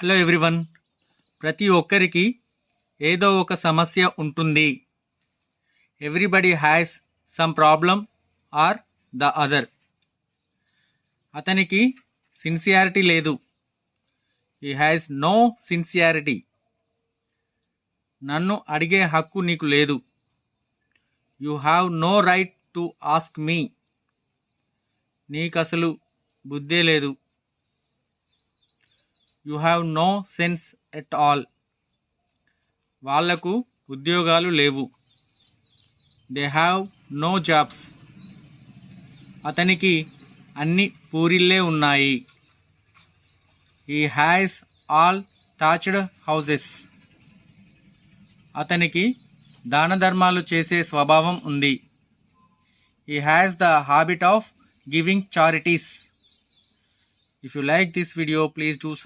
Hello everyone. ప్రతి ఒక్కరికి ఏదో ఒక సమస్య ఉంటుంది. Everybody has some problem or the other. అతనికి సిన్సియారిటీ లేదు. He has no sincerity. నన్ను అడిగే హక్కు నీకు లేదు. You have no right to ask me. నీకసలు బుద్ధే లేదు. You have no sense at all. వాళ్లకు ఉద్యోగాలు లేవు. They have no jobs. అతనికి అన్ని పూరిళ్లే ఉన్నాయి. He has all thatched houses. అతనికి దాన ధర్మాలు చేసే స్వభావం ఉంది. He has the habit of giving charities. If you like this video, please do subscribe.